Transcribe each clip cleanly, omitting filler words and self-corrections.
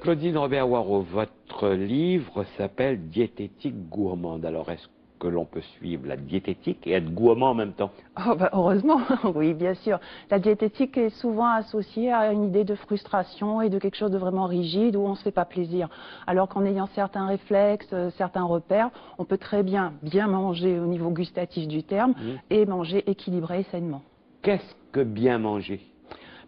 Claudine Robert-Waro, votre livre s'appelle Diététique gourmande. Alors, est-ce que l'on peut suivre la diététique et être gourmand en même temps? Oh bah heureusement, oui, bien sûr. La diététique est souvent associée à une idée de frustration et de quelque chose de vraiment rigide où on ne se fait pas plaisir. Alors qu'en ayant certains réflexes, certains repères, on peut très bien manger au niveau gustatif du terme et manger équilibré et sainement. Qu'est-ce que bien manger?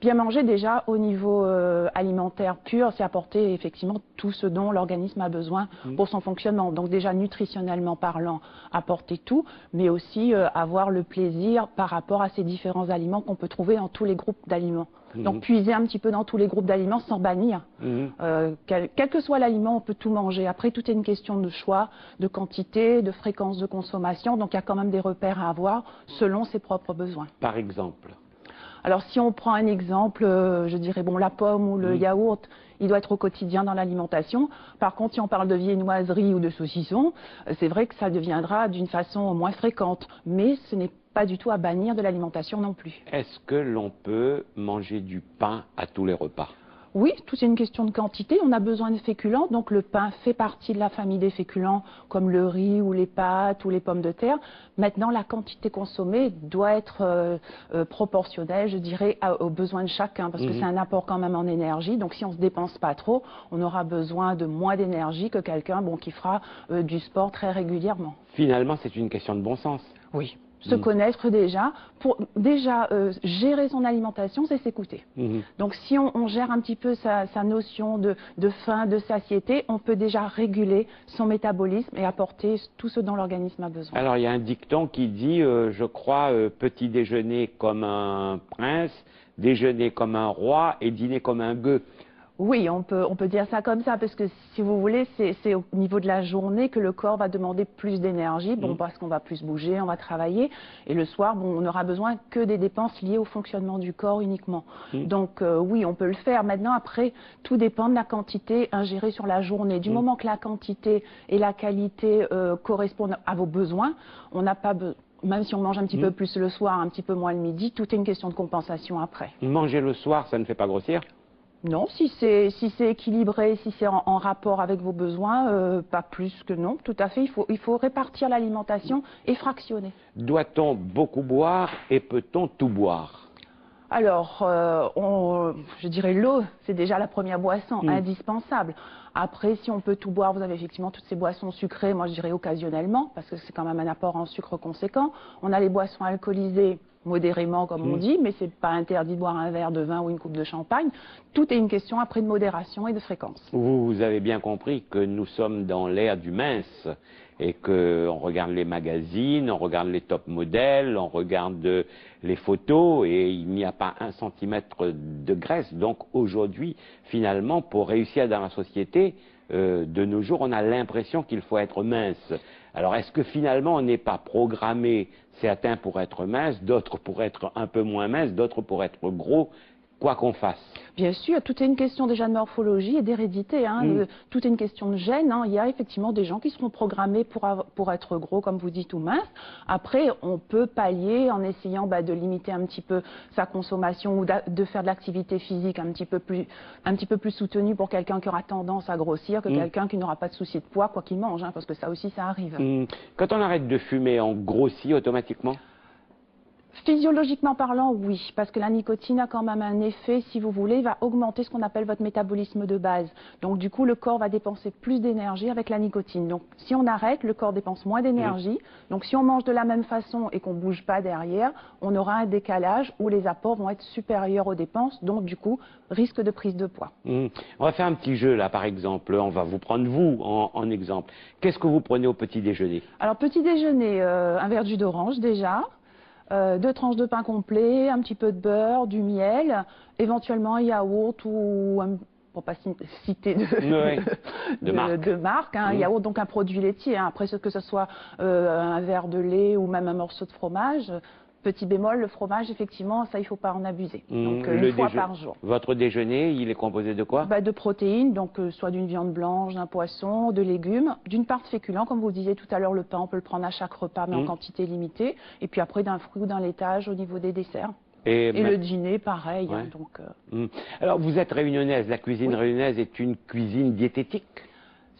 Bien manger déjà au niveau alimentaire pur, c'est apporter effectivement tout ce dont l'organisme a besoin pour son fonctionnement. Donc déjà nutritionnellement parlant, apporter tout, mais aussi avoir le plaisir par rapport à ces différents aliments qu'on peut trouver dans tous les groupes d'aliments. Donc puiser un petit peu dans tous les groupes d'aliments sans bannir. Quel que soit l'aliment, on peut tout manger. Après, tout est une question de choix, de quantité, de fréquence de consommation. Donc il y a quand même des repères à avoir selon ses propres besoins. Par exemple? Alors si on prend un exemple, je dirais bon, la pomme ou le yaourt, il doit être au quotidien dans l'alimentation. Par contre, si on parle de viennoiserie ou de saucisson, c'est vrai que ça deviendra d'une façon moins fréquente. Mais ce n'est pas du tout à bannir de l'alimentation non plus. Est-ce que l'on peut manger du pain à tous les repas? Oui, tout c'est une question de quantité. On a besoin de féculents, donc le pain fait partie de la famille des féculents, comme le riz ou les pâtes ou les pommes de terre. Maintenant, la quantité consommée doit être proportionnelle, je dirais, aux besoins de chacun, parce que c'est un apport quand même en énergie. Donc si on ne se dépense pas trop, on aura besoin de moins d'énergie que quelqu'un qui fera du sport très régulièrement. Finalement, c'est une question de bon sens. Oui. Se connaître déjà, pour déjà gérer son alimentation, c'est s'écouter. Donc si on gère un petit peu sa notion de faim, de satiété, on peut déjà réguler son métabolisme et apporter tout ce dont l'organisme a besoin. Alors il y a un dicton qui dit, je crois, petit déjeuner comme un prince, déjeuner comme un roi et dîner comme un gueux. Oui, on peut dire ça comme ça, parce que si vous voulez, c'est au niveau de la journée que le corps va demander plus d'énergie, parce qu'on va plus bouger, on va travailler, et le soir, on n'aura besoin que des dépenses liées au fonctionnement du corps uniquement. Donc oui, on peut le faire. Maintenant, après, tout dépend de la quantité ingérée sur la journée. Du moment que la quantité et la qualité correspondent à vos besoins, on n'a pas besoin. Même si on mange un petit peu plus le soir, un petit peu moins le midi, tout est une question de compensation après. Manger le soir, ça ne fait pas grossir? Non, si c'est équilibré, si c'est en rapport avec vos besoins, pas plus que non, tout à fait. Il faut répartir l'alimentation et fractionner. Doit-on beaucoup boire et peut-on tout boire? Alors, je dirais l'eau, c'est déjà la première boisson indispensable. Après, si on peut tout boire, vous avez effectivement toutes ces boissons sucrées, moi je dirais occasionnellement, parce que c'est quand même un apport en sucre conséquent. On a les boissons alcoolisées, modérément comme on dit, mais c'est pas interdit de boire un verre de vin ou une coupe de champagne. Tout est une question après de modération et de fréquence. Vous avez bien compris que nous sommes dans l'ère du mince et qu'on regarde les magazines, on regarde les top modèles, on regarde les photos et il n'y a pas 1 centimètre de graisse. Donc aujourd'hui, finalement, pour réussir dans la société, de nos jours, on a l'impression qu'il faut être mince. Alors est-ce que finalement on n'est pas programmé, certains pour être minces, d'autres pour être un peu moins minces, d'autres pour être gros, quoi qu'on fasse? Bien sûr, tout est une question déjà de morphologie et d'hérédité. Tout est une question de gène. Il y a effectivement des gens qui seront programmés pour être gros, comme vous dites, ou minces. Après, on peut pallier en essayant de limiter un petit peu sa consommation ou de faire de l'activité physique un petit peu plus soutenue pour quelqu'un qui aura tendance à grossir que quelqu'un qui n'aura pas de souci de poids, quoi qu'il mange, parce que ça aussi, ça arrive. Quand on arrête de fumer, on grossit automatiquement? Physiologiquement parlant, oui, parce que la nicotine a quand même un effet, si vous voulez, va augmenter ce qu'on appelle votre métabolisme de base. Donc du coup, le corps va dépenser plus d'énergie avec la nicotine. Donc si on arrête, le corps dépense moins d'énergie. Donc si on mange de la même façon et qu'on ne bouge pas derrière, on aura un décalage où les apports vont être supérieurs aux dépenses, donc du coup, risque de prise de poids. On va faire un petit jeu là, par exemple. On va vous prendre vous en exemple. Qu'est-ce que vous prenez au petit déjeuner? Alors petit déjeuner, un verre de jus d'orange déjà. 2 tranches de pain complet, un petit peu de beurre, du miel, éventuellement un yaourt ou pour pas citer de marque, un yaourt, donc un produit laitier. Après que ce soit un verre de lait ou même un morceau de fromage, Petit bémol, le fromage, effectivement, ça, il ne faut pas en abuser. Donc, une fois par jour. Votre déjeuner, il est composé de quoi? De protéines, donc soit d'une viande blanche, d'un poisson, de légumes, d'une part de féculents, comme vous disiez tout à l'heure, le pain, on peut le prendre à chaque repas, mais en quantité limitée, et puis après d'un fruit ou d'un laitage au niveau des desserts. Et le dîner, pareil. Ouais. Hein, donc, Alors, vous êtes réunionnaise. La cuisine réunionnaise est une cuisine diététique?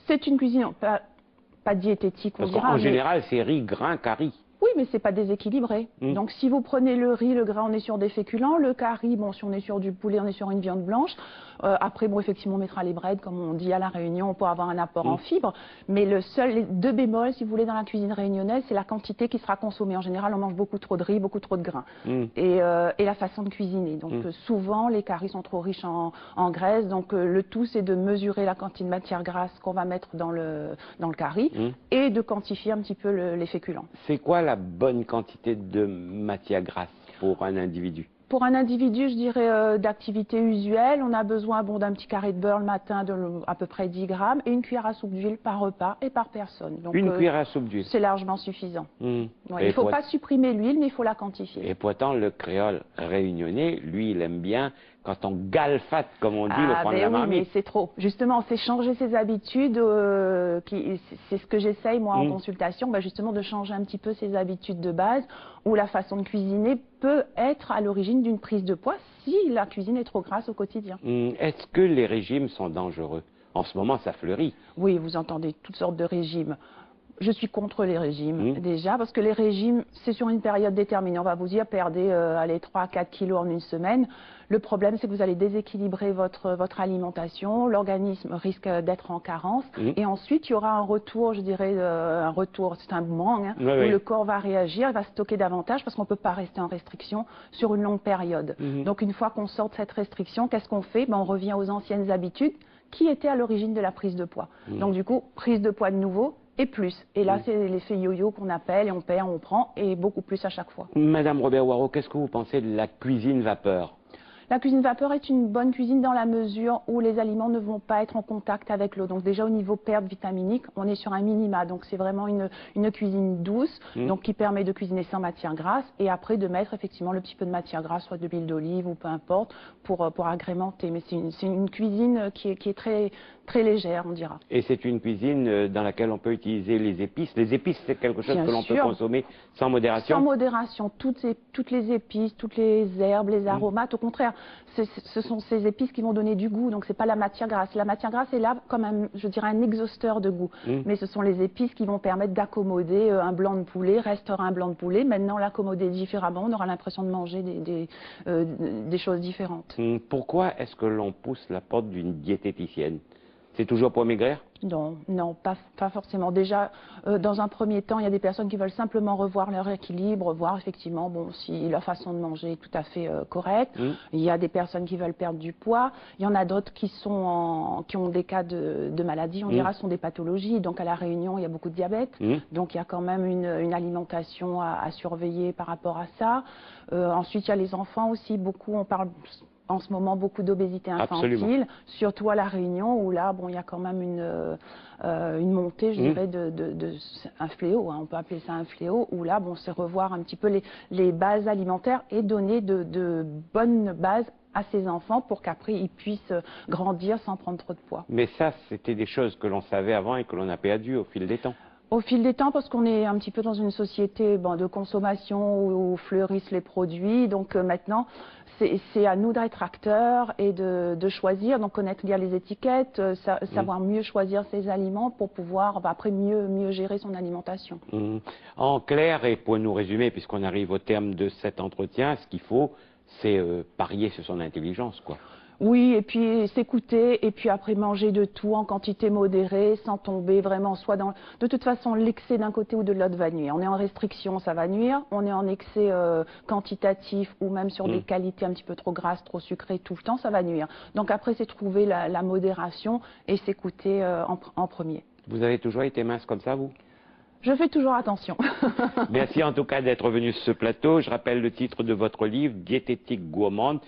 C'est une cuisine pas diététique, on dira. Parce qu'en général, c'est riz, grain, curry. Oui, mais c'est pas déséquilibré. Donc, si vous prenez le riz, le grain, on est sur des féculents. Le curry, bon, si on est sur du poulet, on est sur une viande blanche. Après, bon, effectivement, on mettra les breads, comme on dit à la Réunion, pour avoir un apport en fibres. Mais les deux bémols, si vous voulez, dans la cuisine réunionnaise, c'est la quantité qui sera consommée. En général, on mange beaucoup trop de riz, beaucoup trop de grains. Et la façon de cuisiner. Donc, souvent, les currys sont trop riches en graisse. Donc, le tout, c'est de mesurer la quantité de matière grasse qu'on va mettre dans le curry et de quantifier un petit peu les féculents. C'est quoi la bonne quantité de matière grasse pour un individu? Pour un individu, je dirais d'activité usuelle, on a besoin d'un petit carré de beurre le matin de à peu près 10 grammes et une cuillère à soupe d'huile par repas et par personne. Donc, une cuillère à soupe d'huile? C'est largement suffisant. Ouais, il ne faut pas supprimer l'huile, mais il faut la quantifier. Et pourtant, le créole réunionnais, lui, il aime bien quand on galfate, comme on dit, le prendre la marmite. Mais c'est trop. Justement, c'est changer ses habitudes. C'est ce que j'essaye, moi, en consultation, justement, de changer un petit peu ses habitudes de base, où la façon de cuisiner peut être à l'origine d'une prise de poids si la cuisine est trop grasse au quotidien. Est-ce que les régimes sont dangereux? En ce moment, ça fleurit. Oui, vous entendez toutes sortes de régimes. Je suis contre les régimes, déjà, parce que les régimes, c'est sur une période déterminée. On va vous dire, perdez 3 à 4 kilos en une semaine. Le problème, c'est que vous allez déséquilibrer votre alimentation, l'organisme risque d'être en carence, et ensuite, il y aura un retour, je dirais, c'est un boomerang, où le corps va réagir, il va stocker davantage, parce qu'on ne peut pas rester en restriction sur une longue période. Donc, une fois qu'on sort de cette restriction, qu'est-ce qu'on fait? On revient aux anciennes habitudes qui étaient à l'origine de la prise de poids. Donc, du coup, prise de poids de nouveau, et plus. Et là, c'est l'effet yo-yo qu'on appelle, et on perd, on prend, et beaucoup plus à chaque fois. Madame Robert-Waro, qu'est-ce que vous pensez de la cuisine vapeur? La cuisine vapeur est une bonne cuisine dans la mesure où les aliments ne vont pas être en contact avec l'eau. Donc déjà au niveau perte vitaminique, on est sur un minima. Donc c'est vraiment une cuisine douce, donc qui permet de cuisiner sans matière grasse et après de mettre effectivement le petit peu de matière grasse, soit de l'huile d'olive ou peu importe, pour agrémenter. Mais c'est une cuisine qui est très légère, on dira. Et c'est une cuisine dans laquelle on peut utiliser les épices. Les épices, c'est quelque chose que l'on peut consommer sans modération? Sans modération. Toutes les épices, toutes les herbes, les aromates, au contraire, ce sont ces épices qui vont donner du goût. Donc, c'est pas la matière grasse. La matière grasse est là comme un exhausteur de goût. Mais ce sont les épices qui vont permettre d'accommoder un blanc de poulet, restera un blanc de poulet. Maintenant, l'accommoder différemment, on aura l'impression de manger des choses différentes. Pourquoi est-ce que l'on pousse la porte d'une diététicienne? C'est toujours pour maigrir? Non, pas forcément. Déjà, dans un premier temps, il y a des personnes qui veulent simplement revoir leur équilibre, voir effectivement si leur façon de manger est tout à fait correcte. Il y a des personnes qui veulent perdre du poids. Il y en a d'autres qui ont des cas de maladie, on dira, sont des pathologies. Donc à La Réunion, il y a beaucoup de diabète. Donc il y a quand même une alimentation à surveiller par rapport à ça. Ensuite, il y a les enfants aussi. On parle en ce moment beaucoup d'obésité infantile, surtout à La Réunion, où là, il y a quand même une montée, je dirais, un fléau, on peut appeler ça un fléau, où là, c'est revoir un petit peu les bases alimentaires et donner de bonnes bases à ces enfants pour qu'après ils puissent grandir sans prendre trop de poids. Mais ça, c'était des choses que l'on savait avant et que l'on a perdues au fil des temps. Au fil des temps, parce qu'on est un petit peu dans une société de consommation où fleurissent les produits, donc maintenant, c'est à nous d'être acteurs et de choisir, donc connaître bien les étiquettes, savoir mieux choisir ses aliments pour pouvoir après mieux gérer son alimentation. En clair, et pour nous résumer, puisqu'on arrive au terme de cet entretien, ce qu'il faut, c'est parier sur son intelligence, quoi. Oui, et puis s'écouter, et puis après manger de tout en quantité modérée, sans tomber vraiment soit dans... De toute façon, l'excès d'un côté ou de l'autre va nuire. On est en restriction, ça va nuire. On est en excès quantitatif ou même sur des qualités un petit peu trop grasses, trop sucrées tout le temps, ça va nuire. Donc après, c'est trouver la modération et s'écouter en premier. Vous avez toujours été mince comme ça, vous? Je fais toujours attention. Merci en tout cas d'être venu sur ce plateau. Je rappelle le titre de votre livre, Diététique gourmande,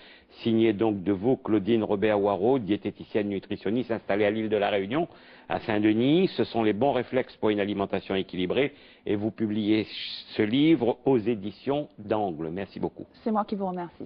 signé donc de vous, Claudine Robert-Waraud, diététicienne nutritionniste installée à l'île de la Réunion, à Saint-Denis. Ce sont les bons réflexes pour une alimentation équilibrée. Et vous publiez ce livre aux éditions d'Angle. Merci beaucoup. C'est moi qui vous remercie.